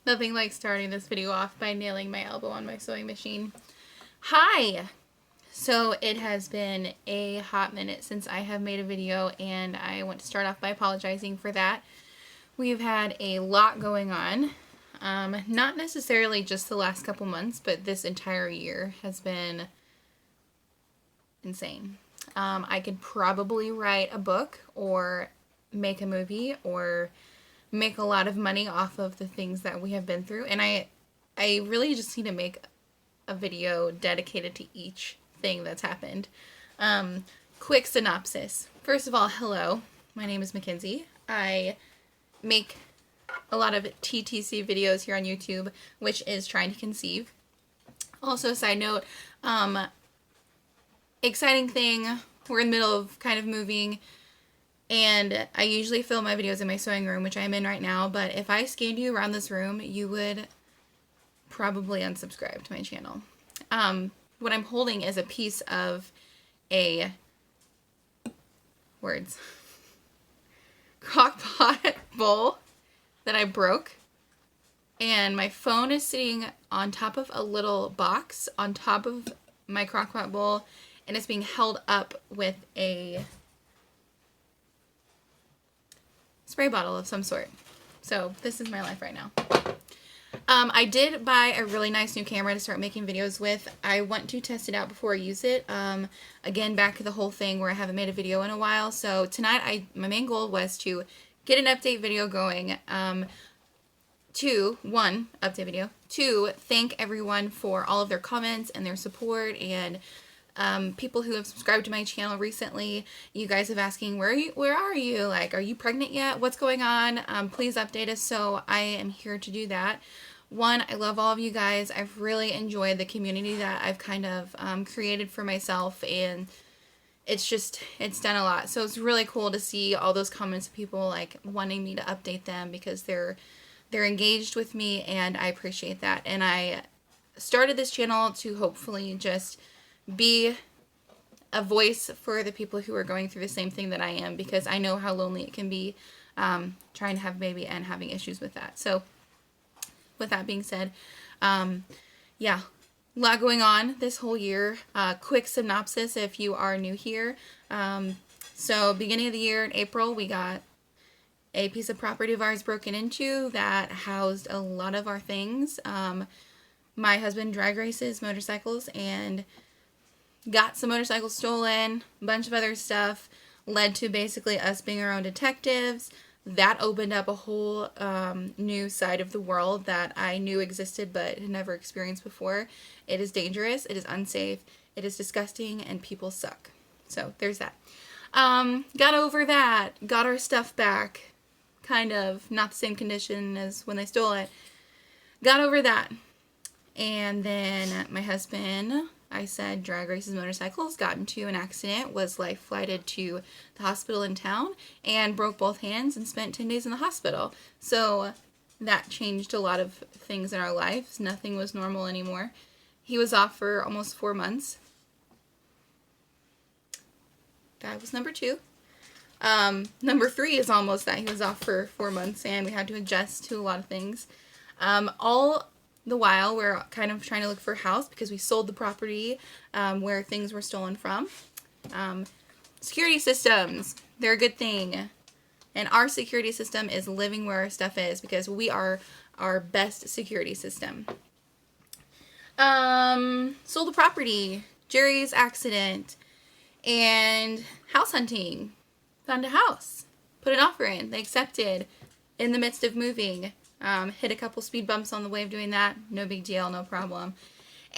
Nothing like starting this video off by nailing my elbow on my sewing machine. Hi! So it has been a hot minute since I have made a video, and I want to start off by apologizing for that. We've had a lot going on. Not necessarily just the last couple months, but this entire year has been insane. I could probably write a book or make a movie or make a lot of money off of the things that we have been through, and I really just need to make a video dedicated to each thing that's happened. Quick synopsis. First of all, hello. My name is Mackenzie. I make a lot of TTC videos here on YouTube, which is trying to conceive. Also, side note, exciting thing, we're in the middle of kind of moving, and I usually film my videos in my sewing room, which I'm in right now, but if I scanned you around this room, you would probably unsubscribe to my channel. What I'm holding is a piece of a crock-pot bowl that I broke, and my phone is sitting on top of a little box on top of my crock-pot bowl, and it's being held up with a spray bottle of some sort. So this is my life right now. I did buy a really nice new camera to start making videos with. I want to test it out before I use it. Again, back to the whole thing where I haven't made a video in a while. So tonight, my main goal was to get an update video going. One, update video. Two, thank everyone for all of their comments and their support, and people who have subscribed to my channel recently. You guys have asking, where are you? Like, are you pregnant yet? What's going on? Please update us. So I am here to do that. One, I love all of you guys. I've really enjoyed the community that I've kind of created for myself, and it's done a lot. So it's really cool to see all those comments of people like wanting me to update them because they're engaged with me, and I appreciate that. And I started this channel to hopefully just be a voice for the people who are going through the same thing that I am, because I know how lonely it can be trying to have a baby and having issues with that. So with that being said, yeah, a lot going on this whole year. Quick synopsis if you are new here. So beginning of the year in April, we got a piece of property of ours broken into that housed a lot of our things. My husband drag races motorcycles and got some motorcycles stolen, a bunch of other stuff, led to basically us being our own detectives. That opened up a whole new side of the world that I knew existed but had never experienced before. It is dangerous, it is unsafe, it is disgusting, and people suck. So there's that. Got over that, got our stuff back, kind of, not the same condition as when they stole it. Got over that. And then my husband, I said, drag races motorcycles, got into an accident, was life flighted to the hospital in town, and broke both hands and spent 10 days in the hospital. So that changed a lot of things in our lives. Nothing was normal anymore. He was off for almost 4 months. That was number 2. Number 3 is almost that. He was off for 4 months, and we had to adjust to a lot of things. All the while, we're kind of trying to look for a house because we sold the property where things were stolen from. Security systems, they're a good thing. And our security system is living where our stuff is, because we are our best security system. Sold the property, Gerrys accident, and house hunting. Found a house, put an offer in, they accepted in the midst of moving. Hit a couple speed bumps on the way of doing that. No big deal, no problem.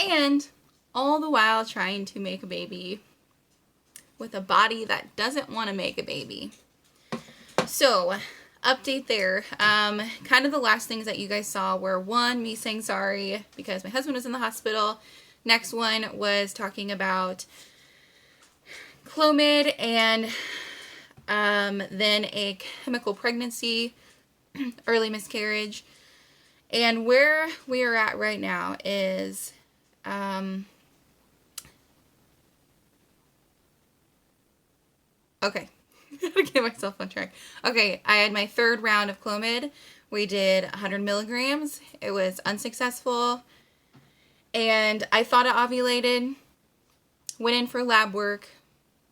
And all the while trying to make a baby with a body that doesn't want to make a baby. So, update there. Kind of the last things that you guys saw were, one, me saying sorry because my husband was in the hospital. Next one was talking about Clomid and then a chemical pregnancy, early miscarriage. And where we are at right now is okay. Gotta get myself on track. Okay, I had my 3rd round of Clomid, We did 100 milligrams. It was unsuccessful. And I thought I ovulated. Went in for lab work.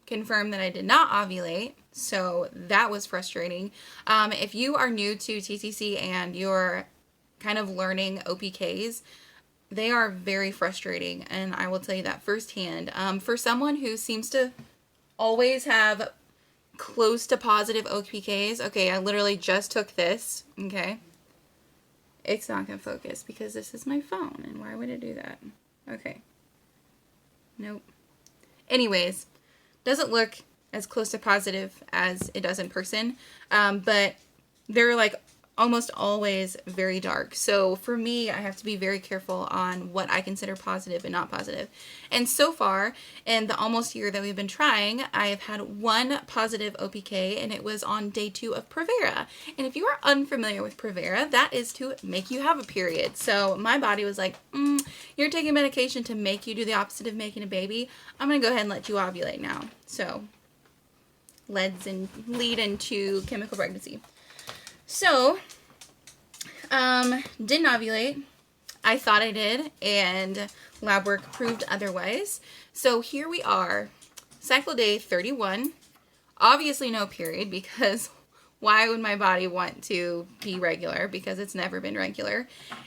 Confirmed that I did not ovulate. So that was frustrating. If you are new to TTC and you're kind of learning OPKs, they are very frustrating. And I will tell you that firsthand. For someone who seems to always have close to positive OPKs. Okay, I literally just took this. Okay. It's not going to focus because this is my phone. And why would it do that? Okay. Nope. Anyways, doesn't look as close to positive as it does in person. But they're like almost always very dark. So for me, I have to be very careful on what I consider positive and not positive. And so far, in the almost year that we've been trying, I have had one positive OPK, and it was on day 2 of Provera. And if you are unfamiliar with Provera, that is to make you have a period. So my body was like, you're taking medication to make you do the opposite of making a baby. I'm going to go ahead and let you ovulate now. So lead into chemical pregnancy. So, didn't ovulate. I thought I did, and lab work proved otherwise. So here we are, cycle day 31. Obviously no period, because why would my body want to be regular? Because it's never been regular.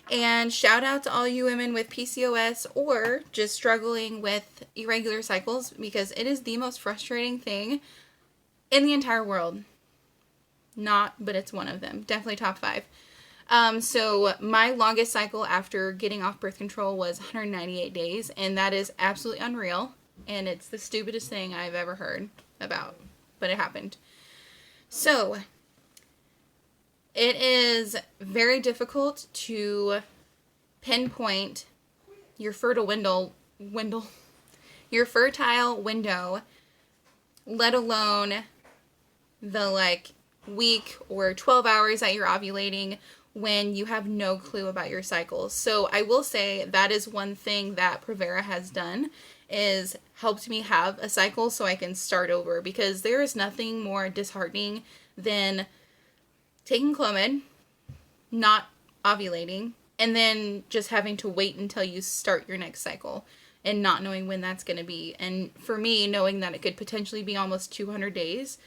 And shout out to all you women with PCOS or just struggling with irregular cycles, because it is the most frustrating thing in the entire world. Not, but it's one of them. Definitely top 5. So my longest cycle after getting off birth control was 198 days, and that is absolutely unreal, and it's the stupidest thing I've ever heard about, but it happened. So it is very difficult to pinpoint your fertile window, let alone the week or 12 hours that you're ovulating when you have no clue about your cycles. So I will say that is one thing that Provera has done, is helped me have a cycle so I can start over, because there is nothing more disheartening than taking Clomid, not ovulating, and then just having to wait until you start your next cycle and not knowing when that's going to be. And for me, knowing that it could potentially be almost 200 days,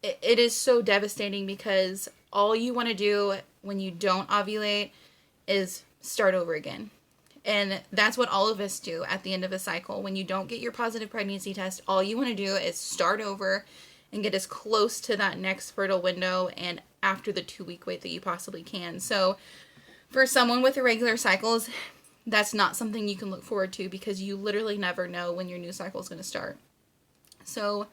it is so devastating, because all you want to do when you don't ovulate is start over again. And that's what all of us do at the end of a cycle. When you don't get your positive pregnancy test, all you want to do is start over and get as close to that next fertile window and after the 2-week wait that you possibly can. So for someone with irregular cycles, that's not something you can look forward to, because you literally never know when your new cycle is going to start. So,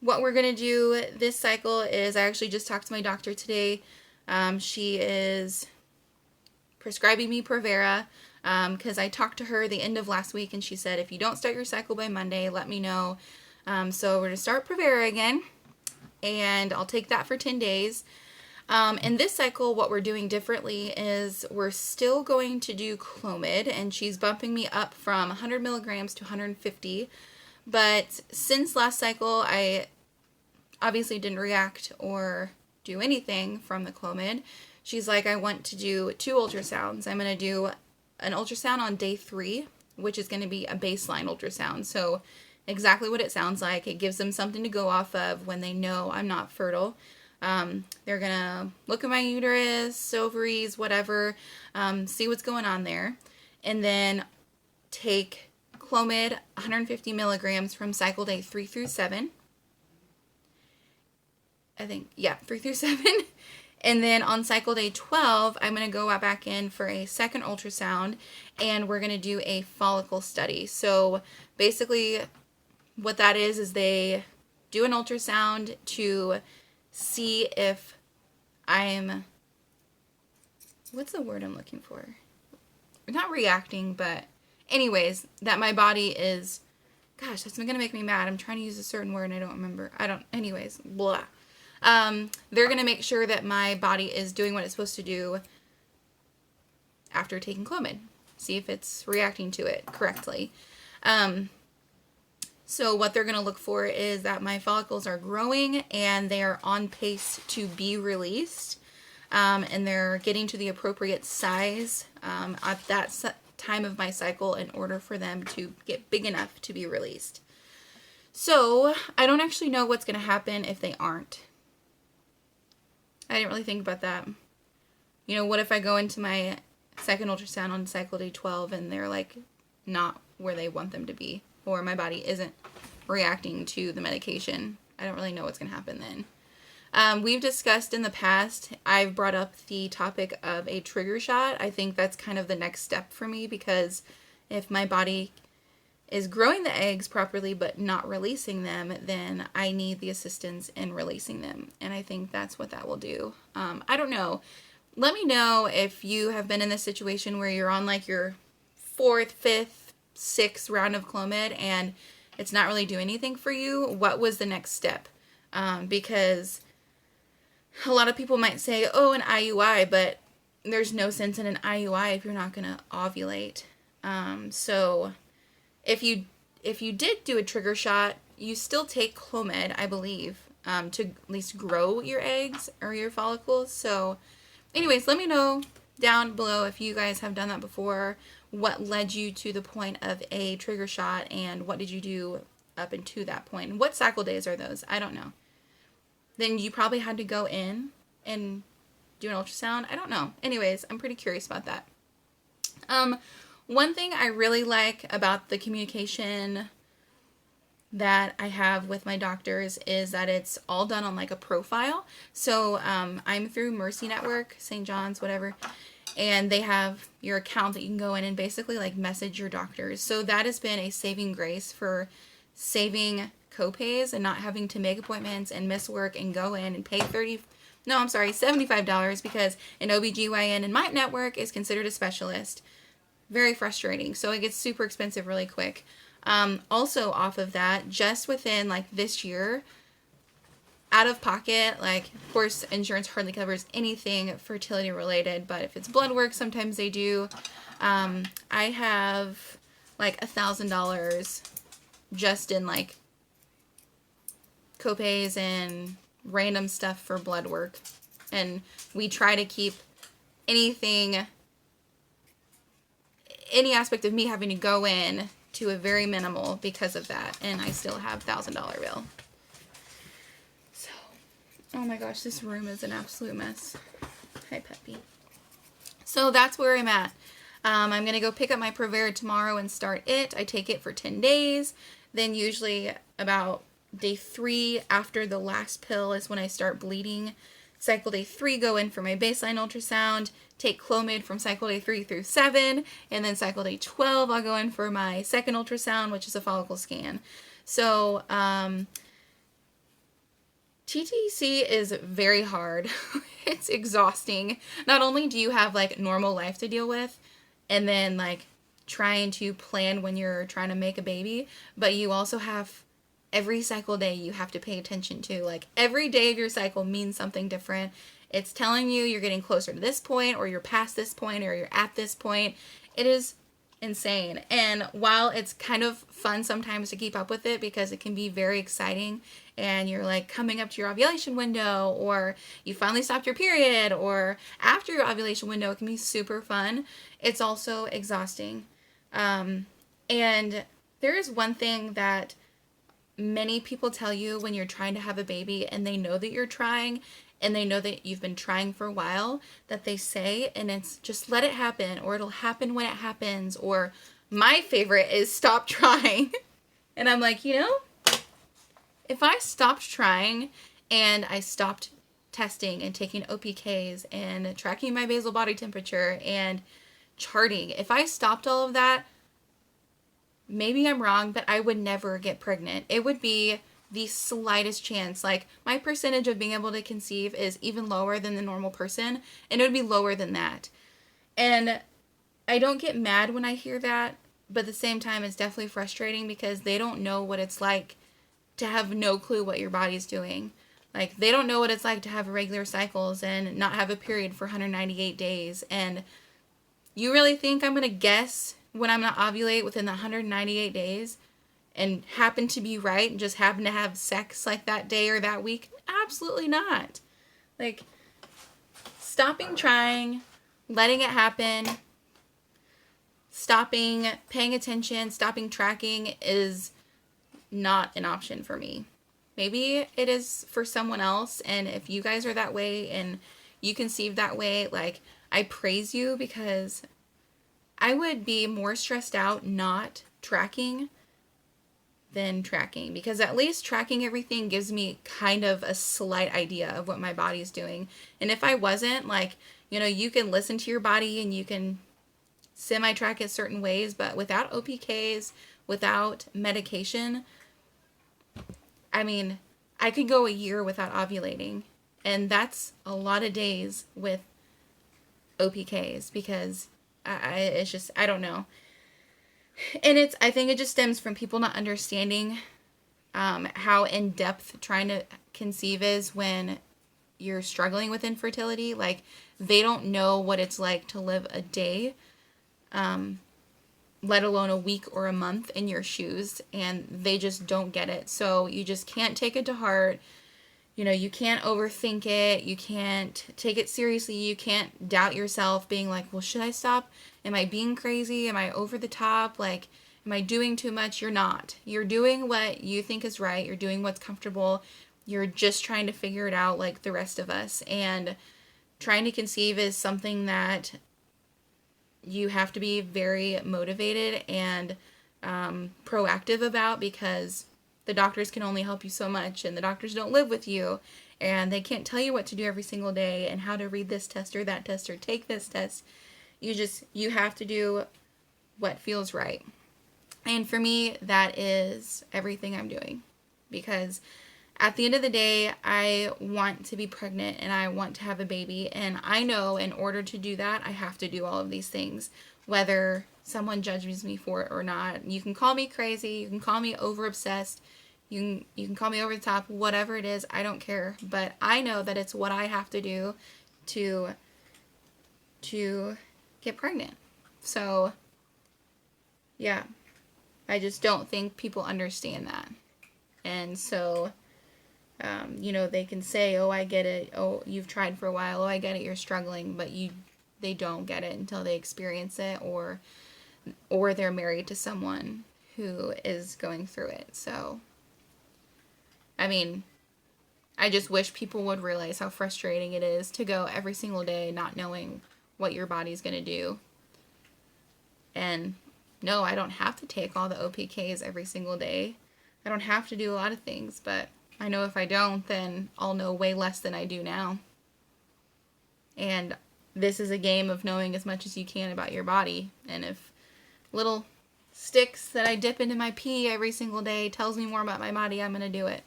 what we're going to do this cycle is, I actually just talked to my doctor today. She is prescribing me Provera, because I talked to her the end of last week, and she said, if you don't start your cycle by Monday, let me know. So we're going to start Provera again, and I'll take that for 10 days. In this cycle, what we're doing differently is we're still going to do Clomid, and she's bumping me up from 100 milligrams to 150. But since last cycle, I obviously didn't react or do anything from the Clomid. She's like, I want to do 2 ultrasounds. I'm going to do an ultrasound on day 3, which is going to be a baseline ultrasound. So exactly what it sounds like. It gives them something to go off of when they know I'm not fertile. They're going to look at my uterus, ovaries, whatever, see what's going on there. And then take Clomid 150 milligrams from cycle day 3 through 7. 3 through 7. And then on cycle day 12, I'm going to go back in for a second ultrasound, and we're going to do a follicle study. So basically what that is they do an ultrasound to see if I'm, what's the word I'm looking for? Not reacting, but anyways, that my body is, gosh, that's going to make me mad. I'm trying to use a certain word and I don't remember. Anyways, blah. They're going to make sure that my body is doing what it's supposed to do after taking Clomid. See if it's reacting to it correctly. So what they're going to look for is that my follicles are growing and they are on pace to be released. and they're getting to the appropriate size at that time of my cycle in order for them to get big enough to be released. So I don't actually know what's going to happen if they aren't. I didn't really think about that. You know, what if I go into my second ultrasound on cycle day 12 and they're like not where they want them to be, or my body isn't reacting to the medication? I don't really know what's going to happen then. We've discussed in the past, I've brought up the topic of a trigger shot. I think that's kind of the next step for me, because if my body is growing the eggs properly but not releasing them, then I need the assistance in releasing them. And I think that's what that will do. I don't know. Let me know if you have been in this situation where you're on like your 4th, 5th, 6th round of Clomid and it's not really doing anything for you. What was the next step? Because a lot of people might say, oh, an IUI, but there's no sense in an IUI if you're not going to ovulate. So if you did do a trigger shot, you still take Clomid, I believe, to at least grow your eggs or your follicles. So anyways, let me know down below if you guys have done that before, what led you to the point of a trigger shot, and what did you do up into that point. And what cycle days are those? I don't know. Then you probably had to go in and do an ultrasound. I don't know. Anyways, I'm pretty curious about that. One thing I really like about the communication that I have with my doctors is that it's all done on like a profile. So I'm through Mercy Network, St. John's, whatever, and they have your account that you can go in and basically like message your doctors. So that has been a saving grace for saving copays and not having to make appointments and miss work and go in and pay $75, because an OBGYN in my network is considered a specialist. Very frustrating. So it gets super expensive really quick. Also off of that, just within like this year, out of pocket, like of course insurance hardly covers anything fertility related, but if it's blood work, sometimes they do. I have like $1,000 just in like copays and random stuff for blood work, and we try to keep any aspect of me having to go in to a very minimal because of that, and I still have $1,000 bill. So, oh my gosh, this room is an absolute mess. Hi, Peppy. So that's where I'm at. I'm going to go pick up my Provera tomorrow and start it. I take it for 10 days. Then usually about day 3 after the last pill is when I start bleeding. Cycle day 3, go in for my baseline ultrasound, take Clomid from cycle day 3 through 7, and then cycle day 12, I'll go in for my second ultrasound, which is a follicle scan. So, TTC is very hard. It's exhausting. Not only do you have like normal life to deal with, and then like trying to plan when you're trying to make a baby, but you also have every cycle day you have to pay attention to. Like every day of your cycle means something different. It's telling you you're getting closer to this point, or you're past this point, or you're at this point. It is insane. And while it's kind of fun sometimes to keep up with it because it can be very exciting and you're like coming up to your ovulation window, or you finally stopped your period, or after your ovulation window, it can be super fun. It's also exhausting. And there is one thing that many people tell you when you're trying to have a baby and they know that you're trying and they know that you've been trying for a while, that they say, and it's just let it happen, or it'll happen when it happens, or my favorite is stop trying. And I'm like, you know, if I stopped trying and I stopped testing and taking OPKs and tracking my basal body temperature and charting, if I stopped all of that, maybe I'm wrong, but I would never get pregnant. It would be the slightest chance. Like my percentage of being able to conceive is even lower than the normal person, and it would be lower than that. And I don't get mad when I hear that, but at the same time it's definitely frustrating because they don't know what it's like to have no clue what your body's doing. Like they don't know what it's like to have irregular cycles and not have a period for 198 days. And you really think I'm going to guess when I'm not ovulate within the 198 days and happen to be right and just happen to have sex like that day or that week? Absolutely not. Like, stopping trying, letting it happen, stopping paying attention, stopping tracking is not an option for me. Maybe it is for someone else, and if you guys are that way and you conceive that way, like, I praise you, because I would be more stressed out not tracking than tracking, because at least tracking everything gives me kind of a slight idea of what my body's doing. And if I wasn't, like, you know, you can listen to your body and you can semi-track it certain ways, but without OPKs, without medication, I mean, I could go a year without ovulating, and that's a lot of days with OPKs, because it's just, I don't know. And I think it just stems from people not understanding how in-depth trying to conceive is when you're struggling with infertility. Like, they don't know what it's like to live a day, let alone a week or a month in your shoes, and they just don't get it. So you just can't take it to heart. You know, you can't overthink it. You can't take it seriously. You can't doubt yourself, being like, well, should I stop? Am I being crazy? Am I over the top? Like, am I doing too much? You're not. You're doing what you think is right. You're doing what's comfortable. You're just trying to figure it out like the rest of us. And trying to conceive is something that you have to be very motivated and proactive about, because the doctors can only help you so much, and the doctors don't live with you, and they can't tell you what to do every single day and how to read this test or that test or take this test. You have to do what feels right. And for me, that is everything I'm doing, because at the end of the day, I want to be pregnant and I want to have a baby, and I know in order to do that, I have to do all of these things, whether someone judges me for it or not. You can call me crazy, you can call me over obsessed, you can call me over the top, whatever it is, I don't care. But I know that it's what I have to do to get pregnant. So yeah, I just don't think people understand that. And so you know, they can say, oh, I get it, oh, you've tried for a while, oh, I get it, you're struggling, but they don't get it until they experience it, or they're married to someone who is going through it. So, I mean, I just wish people would realize how frustrating it is to go every single day not knowing what your body's going to do. And no, I don't have to take all the OPKs every single day. I don't have to do a lot of things, but I know if I don't, then I'll know way less than I do now. And this is a game of knowing as much as you can about your body. And if little sticks that I dip into my pee every single day tells me more about my body, I'm going to do it.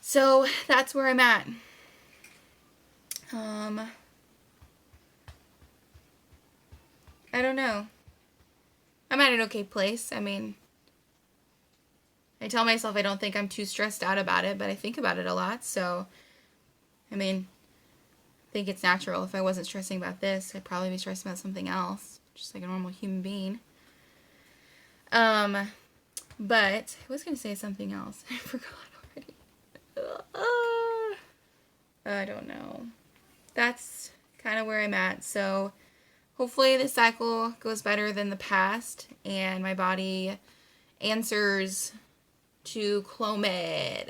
So that's where I'm at. I don't know. I'm at an okay place. I mean, I tell myself I don't think I'm too stressed out about it, but I think about it a lot. So, I mean, I think it's natural. If I wasn't stressing about this, I'd probably be stressing about something else, just like a normal human being. But I was going to say something else. I forgot already. I don't know. That's kind of where I'm at. So, hopefully this cycle goes better than the past, and my body answers to Clomid.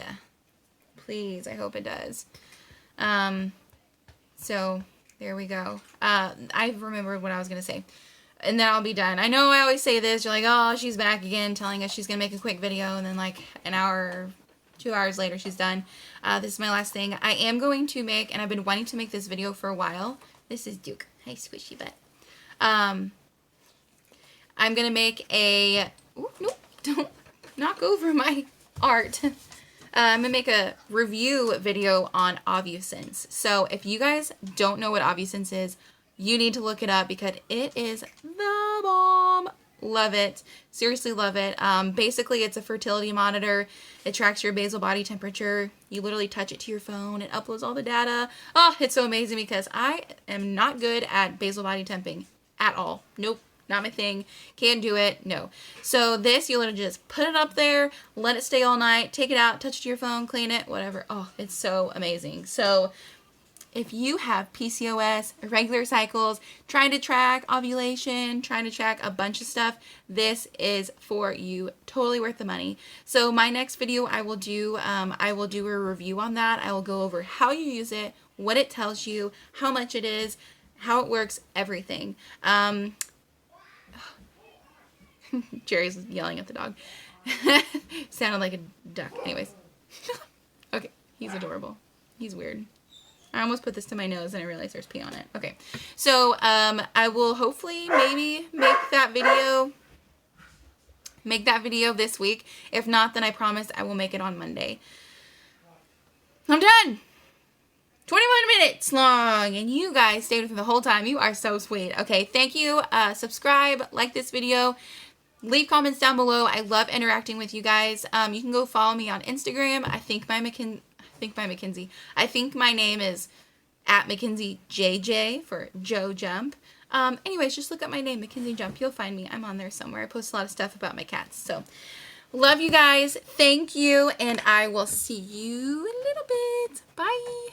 Please, I hope it does. So there we go. I remembered what I was going to say, and then I'll be done. I know I always say this. You're like, oh, she's back again telling us she's going to make a quick video, and then like an hour, 2 hours later, she's done. This is my last thing. I am going to make, and I've been wanting to make this video for a while. This is Duke. Hi, squishy butt. I'm going to make a, ooh, nope, don't knock over my art. I'm going to make a review video on Ovusense. So if you guys don't know what Ovusense is, you need to look it up, because it is the bomb. Love it. Seriously love it. Basically, it's a fertility monitor. It tracks your basal body temperature. You literally touch it to your phone. It uploads all the data. Oh, it's so amazing, because I am not good at basal body temping at all. Nope. Not my thing. Can't do it. No. So this, you literally just put it up there, let it stay all night, take it out, touch it to your phone, clean it, whatever. Oh, it's so amazing. So if you have PCOS, irregular cycles, trying to track ovulation, trying to track a bunch of stuff, this is for you. Totally worth the money. So my next video I will do a review on that. I will go over how you use it, what it tells you, how much it is, how it works, everything. Gerrys yelling at the dog. Sounded like a duck. Anyways. Okay, he's adorable. He's weird. I almost put this to my nose and I realized there's pee on it. Okay, so I will hopefully maybe make that video this week. If not, then I promise I will make it on Monday. I'm done. 21 minutes long, and you guys stayed with me the whole time. You are so sweet. Okay, thank you. Subscribe, like this video, leave comments down below. I love interacting with you guys. You can go follow me on Instagram. I think my name is @MackenzieJJ for Joe Jump. Anyways, just look up my name, Mackenzie Jump. You'll find me. I'm on there somewhere. I post a lot of stuff about my cats. So, love you guys. Thank you, and I will see you in a little bit. Bye.